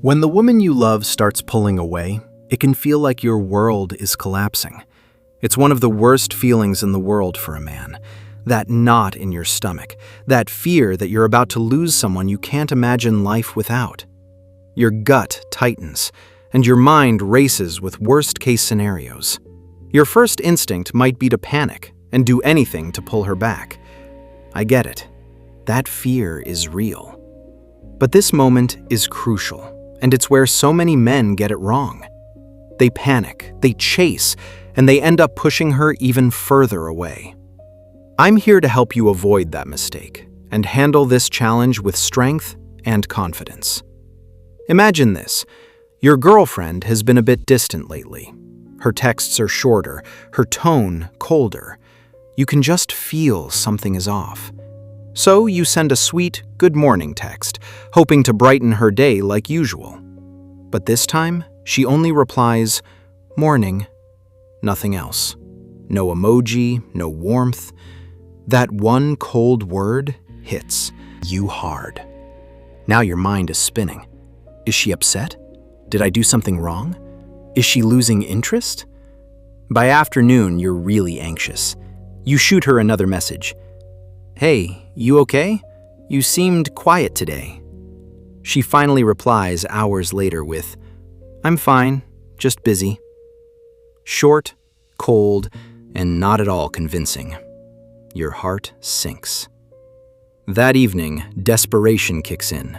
When the woman you love starts pulling away, it can feel like your world is collapsing. It's one of the worst feelings in the world for a man. That knot in your stomach, that fear that you're about to lose someone you can't imagine life without. Your gut tightens, and your mind races with worst-case scenarios. Your first instinct might be to panic and do anything to pull her back. I get it. That fear is real. But this moment is crucial. And it's where so many men get it wrong. They panic, they chase, and they end up pushing her even further away. I'm here to help you avoid that mistake and handle this challenge with strength and confidence. Imagine this. Your girlfriend has been a bit distant lately. Her texts are shorter, her tone colder. You can just feel something is off. So you send a sweet good morning text, hoping to brighten her day like usual. But this time, she only replies, "Morning." Nothing else. No emoji, no warmth. That one cold word hits you hard. Now your mind is spinning. Is she upset? Did I do something wrong? Is she losing interest? By afternoon, you're really anxious. You shoot her another message. "Hey, you okay? You seemed quiet today." She finally replies hours later with, "I'm fine, just busy." Short, cold, and not at all convincing. Your heart sinks. That evening, desperation kicks in.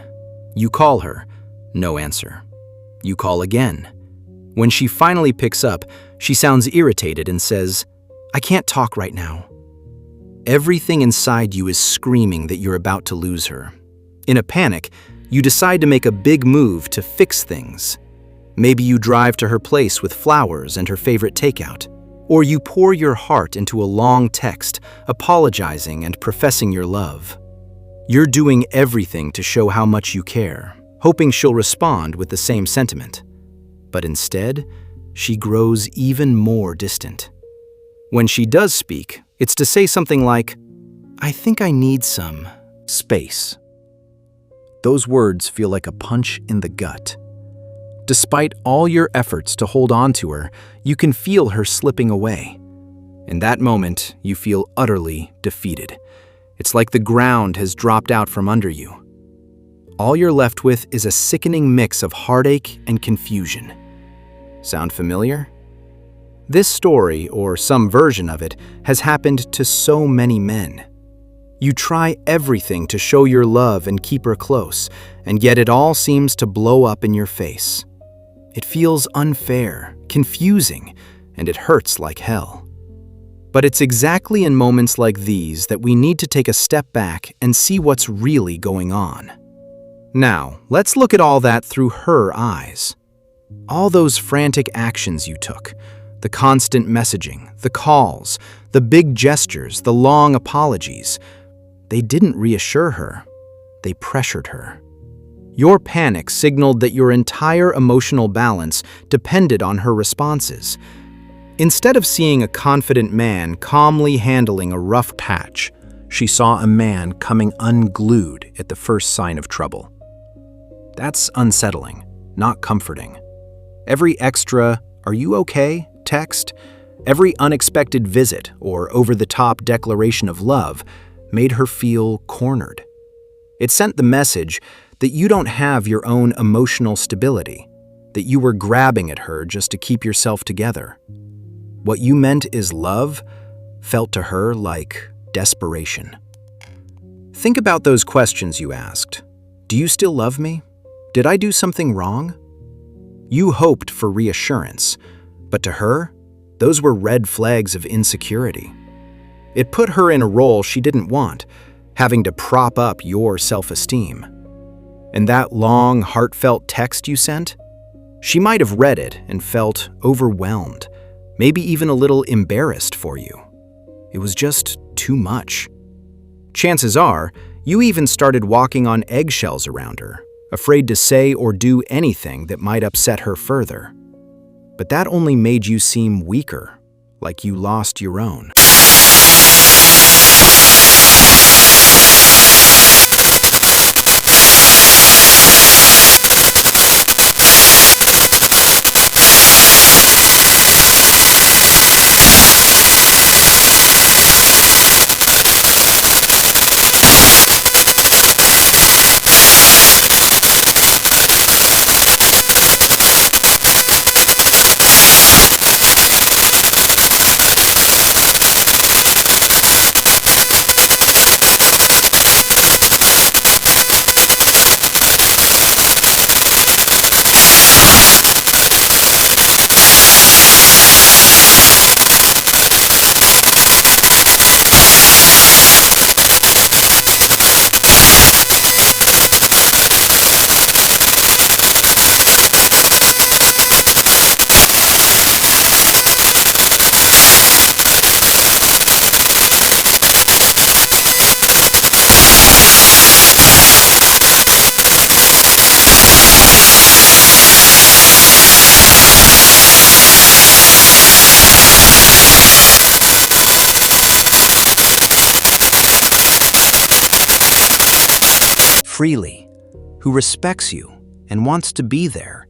You call her, no answer. You call again. When she finally picks up, she sounds irritated and says, "I can't talk right now." Everything inside you is screaming that you're about to lose her. In a panic, you decide to make a big move to fix things. Maybe you drive to her place with flowers and her favorite takeout, or you pour your heart into a long text, apologizing and professing your love. You're doing everything to show how much you care, hoping she'll respond with the same sentiment. But instead, she grows even more distant. When she does speak, it's to say something like, "I think I need some space." Those words feel like a punch in the gut. Despite all your efforts to hold on to her, you can feel her slipping away. In that moment, you feel utterly defeated. It's like the ground has dropped out from under you. All you're left with is a sickening mix of heartache and confusion. Sound familiar? This story, or some version of it, has happened to so many men. You try everything to show your love and keep her close, and yet it all seems to blow up in your face. It feels unfair, confusing, and it hurts like hell. But it's exactly in moments like these that we need to take a step back and see what's really going on. Now, let's look at all that through her eyes. All those frantic actions you took, the constant messaging, the calls, the big gestures, the long apologies. They didn't reassure her. They pressured her. Your panic signaled that your entire emotional balance depended on her responses. Instead of seeing a confident man calmly handling a rough patch, she saw a man coming unglued at the first sign of trouble. That's unsettling, not comforting. Every extra, "Are you okay?" text, every unexpected visit or over-the-top declaration of love made her feel cornered. It sent the message that you don't have your own emotional stability, that you were grabbing at her just to keep yourself together. What you meant is love felt to her like desperation. Think about those questions you asked. Do you still love me? Did I do something wrong? You hoped for reassurance. But to her, those were red flags of insecurity. It put her in a role she didn't want, having to prop up your self-esteem. And that long, heartfelt text you sent? She might have read it and felt overwhelmed, maybe even a little embarrassed for you. It was just too much. Chances are, you even started walking on eggshells around her, afraid to say or do anything that might upset her further. But that only made you seem weaker, like you lost your own. freely, who respects you and wants to be there,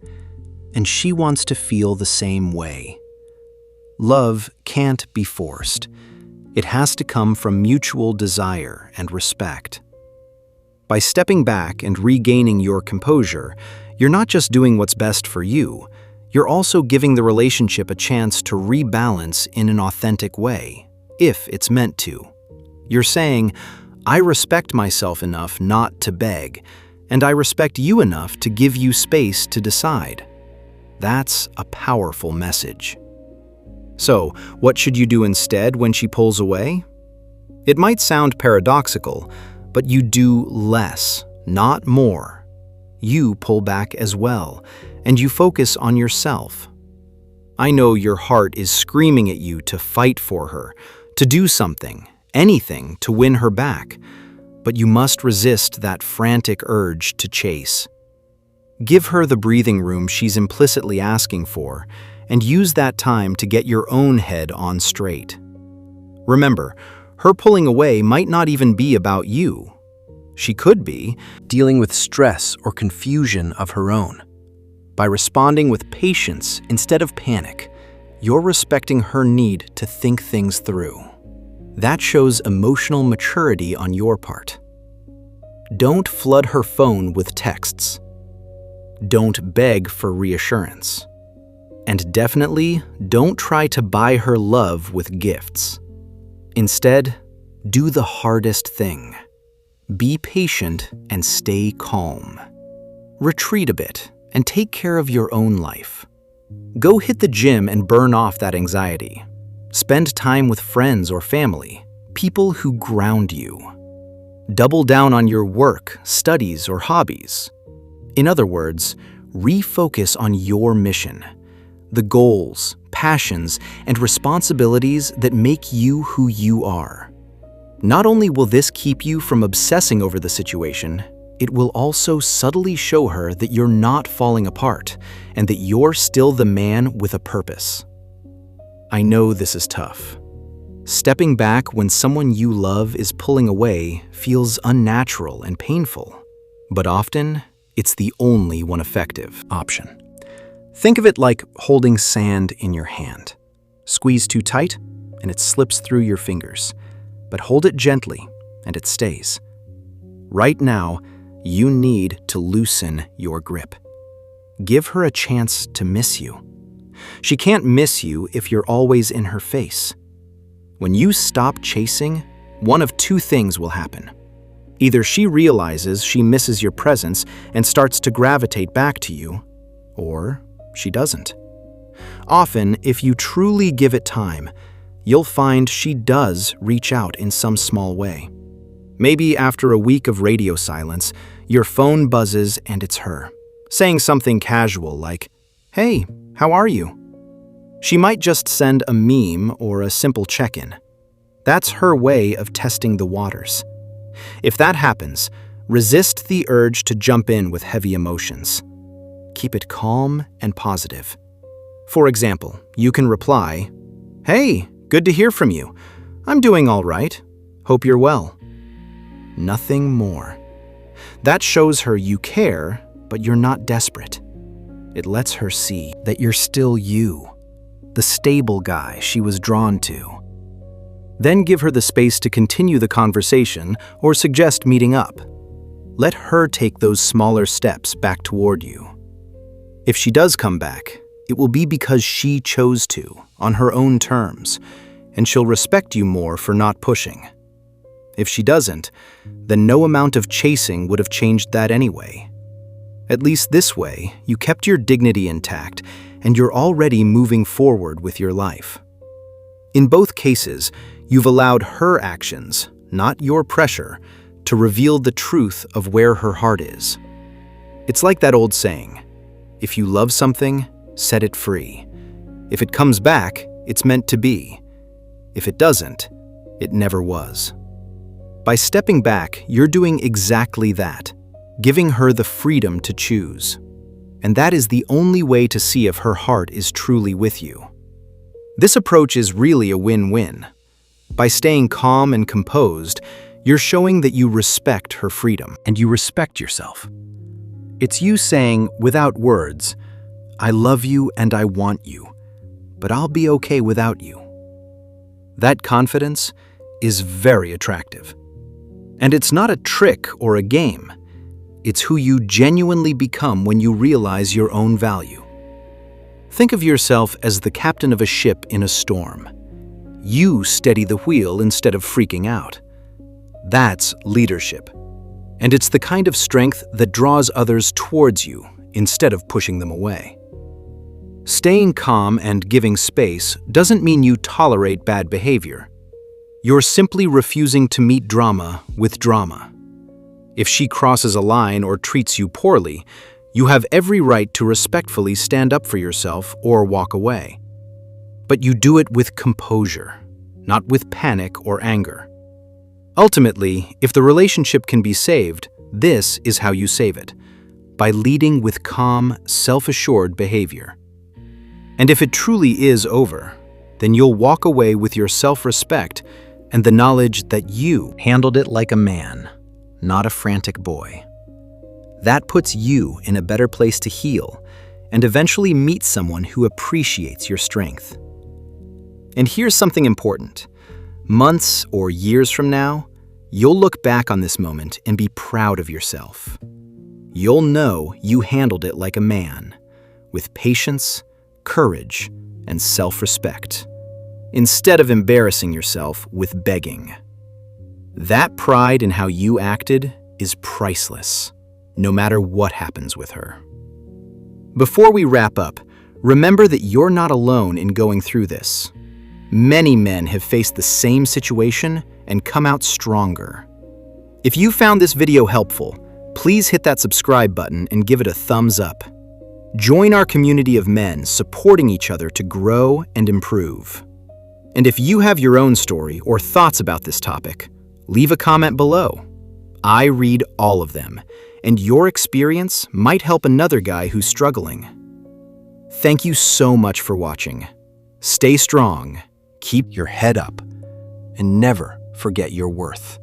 and she wants to feel the same way. Love can't be forced. It has to come from mutual desire and respect. By stepping back and regaining your composure, you're not just doing what's best for you, you're also giving the relationship a chance to rebalance in an authentic way, if it's meant to. You're saying, I respect myself enough not to beg, and I respect you enough to give you space to decide. That's a powerful message. So, what should you do instead when she pulls away? It might sound paradoxical, but you do less, not more. You pull back as well, and you focus on yourself. I know your heart is screaming at you to fight for her, to do something, anything to win her back, but you must resist that frantic urge to chase. Give her the breathing room she's implicitly asking for, and use that time to get your own head on straight. Remember, her pulling away might not even be about you. She could be dealing with stress or confusion of her own. By responding with patience instead of panic, you're respecting her need to think things through. That shows emotional maturity on your part. Don't flood her phone with texts. Don't beg for reassurance. And definitely don't try to buy her love with gifts. Instead, do the hardest thing. Be patient and stay calm. Retreat a bit and take care of your own life. Go hit the gym and burn off that anxiety. Spend time with friends or family, people who ground you. Double down on your work, studies, or hobbies. In other words, refocus on your mission. The goals, passions, and responsibilities that make you who you are. Not only will this keep you from obsessing over the situation, it will also subtly show her that you're not falling apart and that you're still the man with a purpose. I know this is tough. Stepping back when someone you love is pulling away feels unnatural and painful, but often it's the only one effective option. Think of it like holding sand in your hand. Squeeze too tight, and it slips through your fingers. But hold it gently, and it stays. Right now, you need to loosen your grip. Give her a chance to miss you. She can't miss you if you're always in her face. When you stop chasing, one of two things will happen. Either she realizes she misses your presence and starts to gravitate back to you, or she doesn't. Often, if you truly give it time, you'll find she does reach out in some small way. Maybe after a week of radio silence, your phone buzzes and it's her, saying something casual like, "Hey, how are you?" She might just send a meme or a simple check-in. That's her way of testing the waters. If that happens, resist the urge to jump in with heavy emotions. Keep it calm and positive. For example, you can reply, "Hey, good to hear from you. I'm doing all right. Hope you're well." Nothing more. That shows her you care, but you're not desperate. It lets her see that you're still you, the stable guy she was drawn to. Then give her the space to continue the conversation or suggest meeting up. Let her take those smaller steps back toward you. If she does come back, it will be because she chose to, on her own terms, and she'll respect you more for not pushing. If she doesn't, then no amount of chasing would have changed that anyway. At least this way, you kept your dignity intact, and you're already moving forward with your life. In both cases, you've allowed her actions, not your pressure, to reveal the truth of where her heart is. It's like that old saying, if you love something, set it free. If it comes back, it's meant to be. If it doesn't, it never was. By stepping back, you're doing exactly that, giving her the freedom to choose. And that is the only way to see if her heart is truly with you. This approach is really a win-win. By staying calm and composed, You're showing that you respect her freedom and you respect yourself. It's you saying, without words, "I love you and I want you, but I'll be okay without you." That confidence is very attractive. And it's not a trick or a game. It's who you genuinely become when you realize your own value. Think of yourself as the captain of a ship in a storm. You steady the wheel instead of freaking out. That's leadership. And it's the kind of strength that draws others towards you instead of pushing them away. Staying calm and giving space doesn't mean you tolerate bad behavior. You're simply refusing to meet drama with drama. If she crosses a line or treats you poorly, you have every right to respectfully stand up for yourself or walk away. But you do it with composure, not with panic or anger. Ultimately, if the relationship can be saved, this is how you save it, by leading with calm, self-assured behavior. And if it truly is over, then you'll walk away with your self-respect and the knowledge that you handled it like a man, not a frantic boy. That puts you in a better place to heal and eventually meet someone who appreciates your strength. And here's something important. Months or years from now, you'll look back on this moment and be proud of yourself. You'll know you handled it like a man, with patience, courage, and self-respect, instead of embarrassing yourself with begging. That pride in how you acted is priceless, no matter what happens with her. Before we wrap up, remember that you're not alone in going through this. Many men have faced the same situation and come out stronger. If you found this video helpful, please hit that subscribe button and give it a thumbs up. Join our community of men supporting each other to grow and improve. And if you have your own story or thoughts about this topic, leave a comment below. I read all of them, and your experience might help another guy who's struggling. Thank you so much for watching. Stay strong, keep your head up, and never forget your worth.